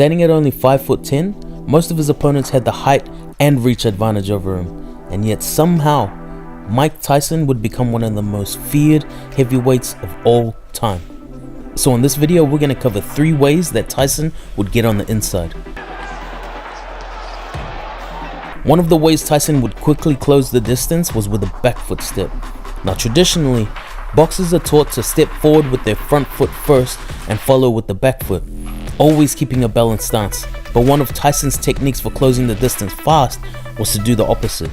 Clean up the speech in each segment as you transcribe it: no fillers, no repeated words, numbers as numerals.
Standing at only 5'10", most of his opponents had the height and reach advantage over him, and yet somehow Mike Tyson would become one of the most feared heavyweights of all time. So in this video, we're going to cover 3 ways that Tyson would get on the inside. One of the ways Tyson would quickly close the distance was with a back foot step. Now traditionally, boxers are taught to step forward with their front foot first and follow with the back foot, always keeping a balanced stance. But one of Tyson's techniques for closing the distance fast was to do the opposite.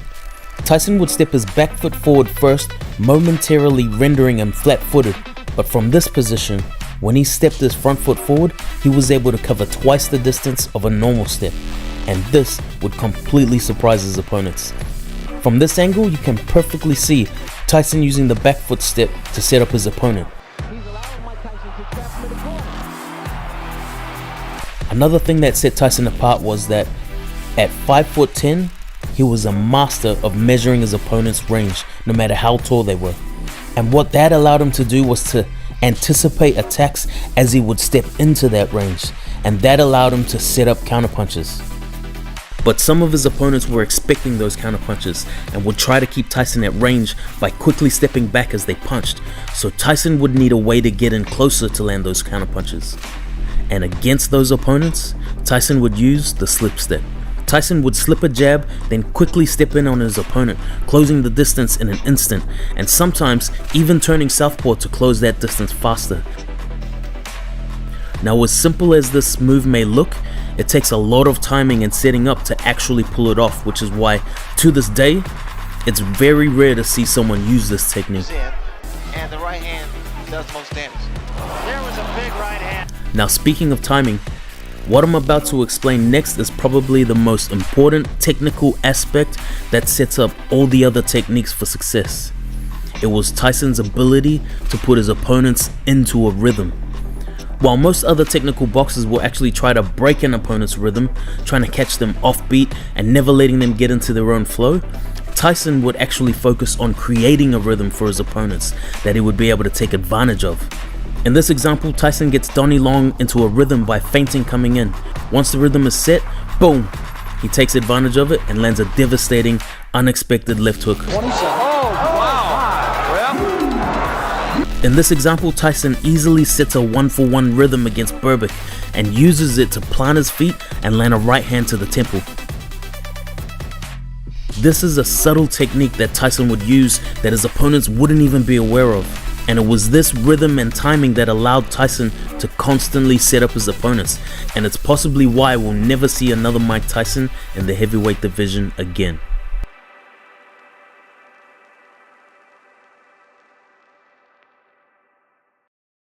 Tyson would step his back foot forward first, momentarily rendering him flat-footed, but from this position, when he stepped his front foot forward, he was able to cover twice the distance of a normal step, and this would completely surprise his opponents. From this angle, you can perfectly see Tyson using the back foot step to set up his opponent. Another thing that set Tyson apart was that at 5'10", he was a master of measuring his opponent's range, no matter how tall they were. And what that allowed him to do was to anticipate attacks as he would step into that range, and that allowed him to set up counterpunches. But some of his opponents were expecting those counterpunches and would try to keep Tyson at range by quickly stepping back as they punched, so Tyson would need a way to get in closer to land those counterpunches. And against those opponents, Tyson would use the slip step. Tyson would slip a jab, then quickly step in on his opponent, closing the distance in an instant, and sometimes even turning southpaw to close that distance faster. Now, as simple as this move may look, it takes a lot of timing and setting up to actually pull it off, which is why, to this day, it's very rare to see someone use this technique. And the right hand does most damage. There was a big right hand. Now, speaking of timing, what I'm about to explain next is probably the most important technical aspect that sets up all the other techniques for success. It was Tyson's ability to put his opponents into a rhythm. While most other technical boxers will actually try to break an opponent's rhythm, trying to catch them offbeat and never letting them get into their own flow, Tyson would actually focus on creating a rhythm for his opponents that he would be able to take advantage of. In this example, Tyson gets Donnie Long into a rhythm by feinting coming in. Once the rhythm is set, boom, he takes advantage of it and lands a devastating, unexpected left hook. In this example, Tyson easily sets a 1-for-1 rhythm against Berbick and uses it to plant his feet and land a right hand to the temple. This is a subtle technique that Tyson would use that his opponents wouldn't even be aware of. And it was this rhythm and timing that allowed Tyson to constantly set up his opponents, and it's possibly why we'll never see another Mike Tyson in the heavyweight division again.